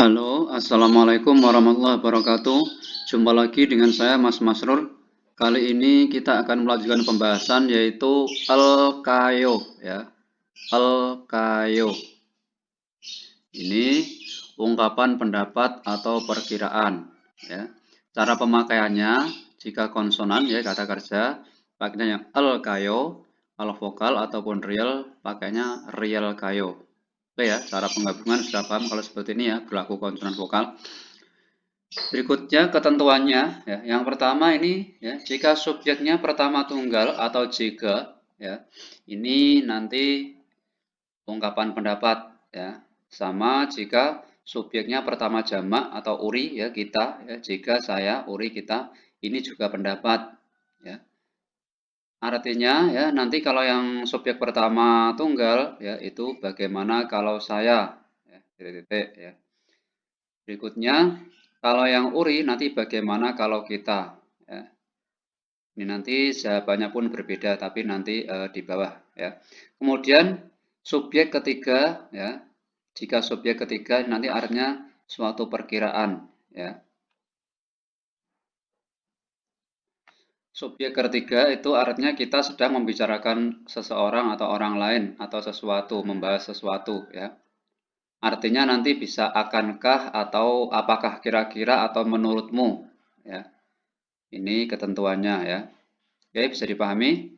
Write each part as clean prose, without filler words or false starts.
Halo, Assalamualaikum warahmatullahi wabarakatuh. Jumpa lagi dengan saya Mas Masrur. Kali ini kita akan melanjutkan pembahasan yaitu al-kayo ya. Al-kayo. Ini ungkapan pendapat atau perkiraan ya. Cara pemakaiannya jika konsonan ya kata kerja pakainya yang al-kayo, al-vokal ataupun real pakainya real kayo. Oke ya, cara penggabungan sudah paham kalau seperti ini ya, berlaku konsonan vokal. Berikutnya ketentuannya ya. Yang pertama ini ya, jika subjeknya pertama tunggal atau jika ya, ini nanti ungkapan pendapat ya. Sama jika subjeknya pertama jamak atau uri ya kita ya, jika saya uri kita ini juga pendapat ya. Artinya ya nanti kalau yang subjek pertama tunggal ya itu bagaimana kalau saya ya, titik-titik ya. Berikutnya kalau yang uri nanti bagaimana kalau kita ya. Ini nanti jawabannya pun berbeda tapi nanti di bawah ya. Kemudian subjek ketiga ya. Jika subjek ketiga nanti artinya suatu perkiraan ya. Subjek ketiga itu artinya kita sedang membicarakan seseorang atau orang lain atau sesuatu, membahas sesuatu ya. Artinya nanti bisa akankah atau apakah kira-kira atau menurutmu ya. Ini ketentuannya ya. Oke, bisa dipahami?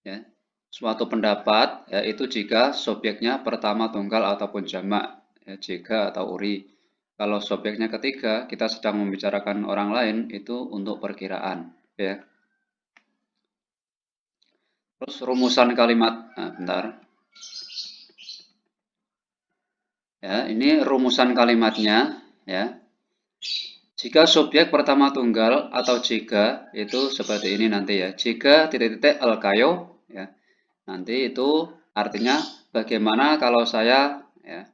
Ya. Suatu pendapat ya, itu jika subjeknya pertama tunggal ataupun jamak ya, jika atau uri. Kalau subjeknya ketiga, kita sedang membicarakan orang lain itu untuk perkiraan ya. Terus rumusan kalimat, nah, bentar. Ya, ini rumusan kalimatnya ya. Jika subjek pertama tunggal atau jika itu seperti ini nanti ya. Jika titik-titik al-kayo ya. Nanti itu artinya bagaimana kalau saya ya.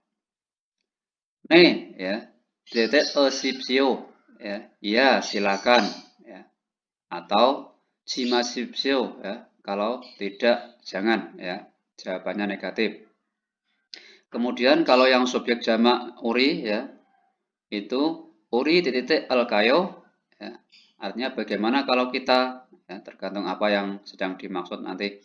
Nih ya. Titik esipsio ya. Iya, silakan ya. Atau simasipsio ya. Kalau tidak jangan ya. Jawabannya negatif. Kemudian kalau yang subjek jamak uri ya. Itu uri titik al-kayo ya. Artinya bagaimana kalau kita ya, tergantung apa yang sedang dimaksud nanti.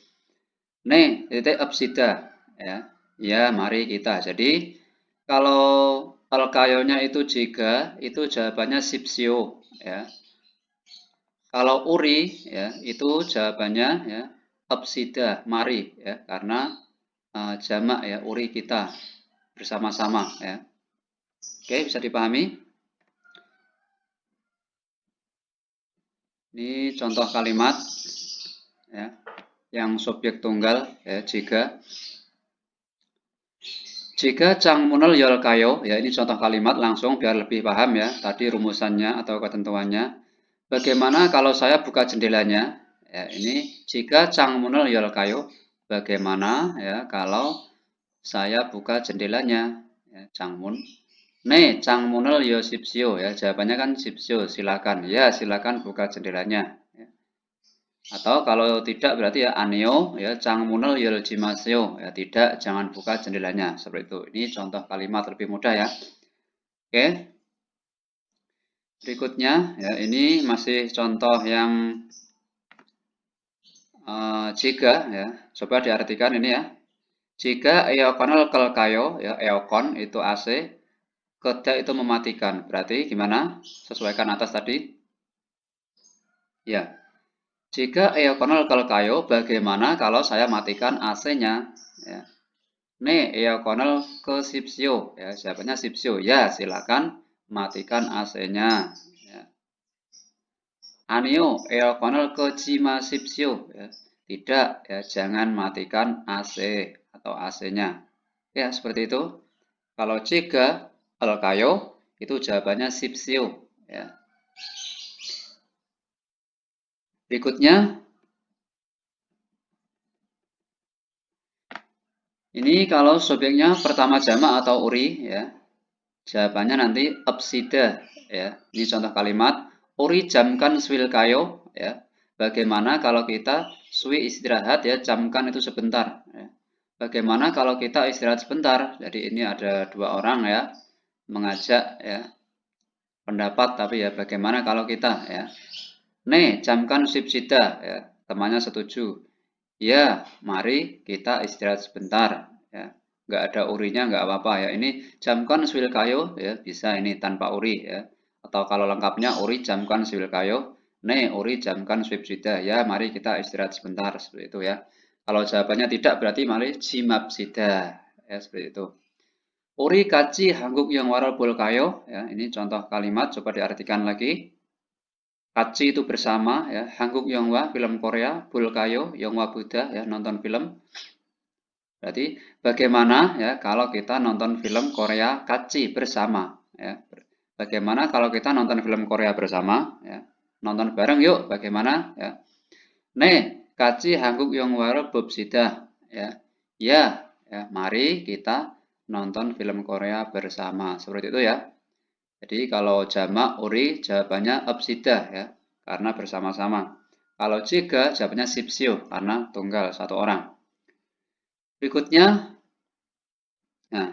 Nih, titik absida ya. Ya, mari kita. Jadi kalau al-kayonya itu jika, itu jawabannya sipsio ya. Kalau uri ya, itu jawabannya ya absida, mari ya, karena jamak ya uri kita bersama-sama ya. Oke, bisa dipahami? Ini contoh kalimat ya, yang subjek tunggal ya, jika Changmunul yol kayo ya, ini contoh kalimat langsung biar lebih paham ya, tadi rumusannya atau ketentuannya. Bagaimana kalau saya buka jendelanya? Ya, ini jika Changmunul yol kayo, bagaimana ya kalau saya buka jendelanya? Ya, Changmun. Nih, Changmunul yo sipsio ya, jawabannya kan sipsio, silakan. Ya, silakan buka jendelanya. Atau kalau tidak berarti ya aneo ya changmunul yoljimaseo ya tidak jangan buka jendelanya seperti itu. Ini contoh kalimat lebih mudah ya. Oke. Berikutnya ya ini masih contoh yang jika ya. Coba diartikan ini ya. Jika eokonol kelkayo ya eokon itu AC, keda itu mematikan. Berarti gimana? Sesuaikan atas tadi. Ya. Jika eokonol kelkayo, bagaimana kalau saya matikan AC-nya? Ya. Nih, eokonol ke sipsio. Ya, jawabannya sipsio. Ya, silakan matikan AC-nya. Ya. Anio, eokonol ke jima sipsio. Ya. Tidak, ya, jangan matikan AC atau AC-nya. Ya, seperti itu. Kalau jika elkayo, itu jawabannya sipsio. Ya. Berikutnya, ini kalau subjeknya pertama jamak atau uri, ya, jawabannya nanti absida, ya. Ini contoh kalimat, uri jamkan swil kayo, ya. Bagaimana kalau kita swi istirahat, ya, jamkan itu sebentar. Ya. Bagaimana kalau kita istirahat sebentar? Jadi ini ada dua orang, ya. mengajak ya pendapat, tapi ya bagaimana kalau kita ya. Ne, jamkan sibsida ya, temannya setuju. Ya, mari kita istirahat sebentar ya. Nggak ada urinya nggak apa-apa ya. Ini jamkan swil kayo ya, bisa ini tanpa uri ya. Atau kalau lengkapnya uri jamkan swil kayo. Ne, uri jamkan sibsida ya, mari kita istirahat sebentar seperti itu ya. Kalau jawabannya tidak berarti mari jimapsida ya, seperti itu. Uri kaci hangguk yang waral kayo ya, ini contoh kalimat, coba diartikan lagi. Kaci itu bersama ya, hangguk yongwa film Korea, bulkayo yongwa Buddha ya, nonton film. Berarti bagaimana ya kalau kita nonton film Korea kaci bersama ya. Bagaimana kalau kita nonton film Korea bersama ya. Nonton bareng yuk, bagaimana ya. Ne, kaci hangguk yongwa bobsida ya. Ya, ya, mari kita nonton film Korea bersama. Seperti itu ya. Jadi kalau jamak uri jawabannya absida ya, karena bersama-sama. Kalau jika jawabannya sipsio karena tunggal satu orang. Berikutnya, nah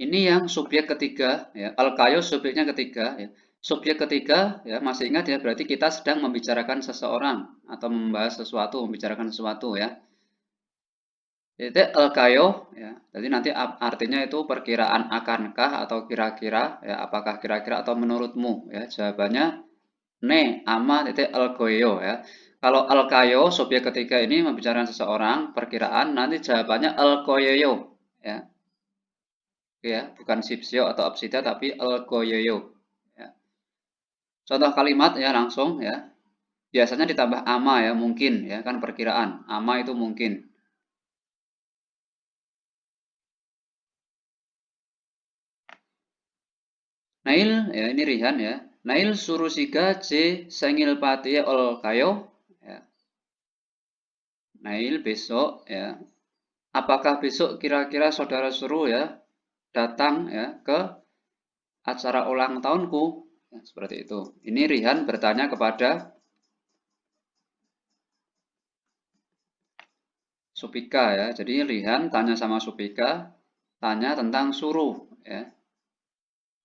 ini yang subjek ketiga ya, al-kayo subjeknya ketiga ya. Subjek ketiga ya, masih ingat ya, berarti kita sedang membicarakan seseorang atau membahas sesuatu, membicarakan sesuatu ya. Itu kayo ya. Jadi nanti artinya itu perkiraan akankah atau kira-kira ya, apakah kira-kira atau menurutmu ya. Jawabannya ne ama titik algoyo ya. Kalau alkayo subjek ketiga ini membicarakan seseorang, perkiraan, nanti jawabannya alkoyoyo ya. Ya, bukan sipsio atau absida tapi alkoyoyo ya. Contoh kalimat ya langsung ya. Biasanya ditambah ama ya, mungkin ya, kan perkiraan. Ama itu mungkin. Nail ya, ini Rihan ya. Nail surusiga C sengil patie ol kayo ya. Nail besok ya. Apakah besok kira-kira saudara suruh ya datang ya ke acara ulang tahunku ya, seperti itu. Ini Rihan bertanya kepada Supika ya. Jadi Rihan tanya sama Supika, tanya tentang suruh ya.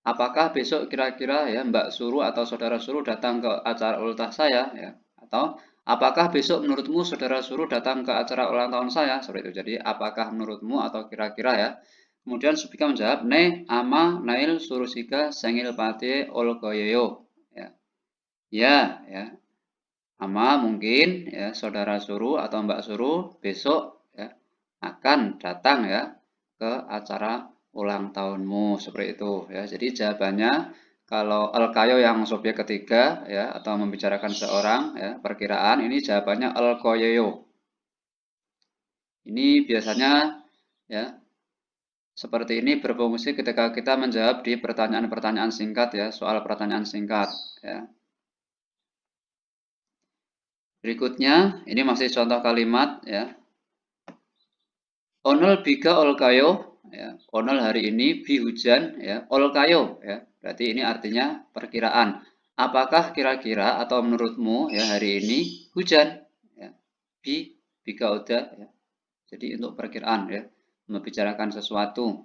Apakah besok kira-kira ya Mbak Suruh atau Saudara Suruh datang ke acara ulang tahun saya ya? Atau apakah besok menurutmu Saudara Suruh datang ke acara ulang tahun saya? Seperti itu. Jadi apakah menurutmu atau kira-kira ya? Kemudian Supika menjawab, ne ama nail surusika sengil pate olgoyeyo. Ya, ya, ya. Ama mungkin ya Saudara Suruh atau Mbak Suruh besok ya akan datang ya ke acara ulang tahunmu seperti itu ya. Jadi jawabannya kalau al-kayo yang subjek ketiga ya atau membicarakan seorang ya perkiraan, ini jawabannya al-koyoyo. Ini biasanya ya seperti ini berfungsi ketika kita menjawab di pertanyaan-pertanyaan singkat ya, soal pertanyaan singkat ya. Berikutnya ini masih contoh kalimat ya. Onol biga ol kayo ya. Onol hari ini bi hujan ya. Ol kayo ya. Berarti ini artinya perkiraan. Apakah kira-kira atau menurutmu ya hari ini hujan ya. Biga udah ya. Jadi untuk perkiraan ya, membicarakan sesuatu.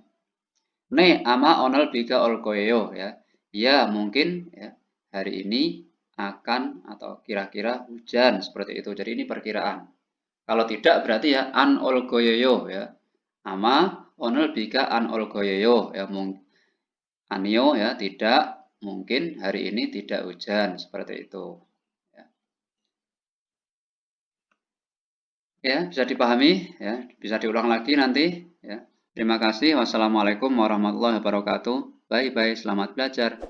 Ne ama onol biga ol koyo ya. Ya mungkin ya hari ini akan atau kira-kira hujan seperti itu. Jadi ini perkiraan. Kalau tidak berarti ya an olgoyoyo ya. Ama onel bika an olgoyoyo ya, anio ya tidak mungkin hari ini tidak hujan seperti itu. Ya, ya bisa dipahami ya, bisa diulang lagi nanti ya. Terima kasih. Wassalamualaikum warahmatullahi wabarakatuh. Bye bye, selamat belajar.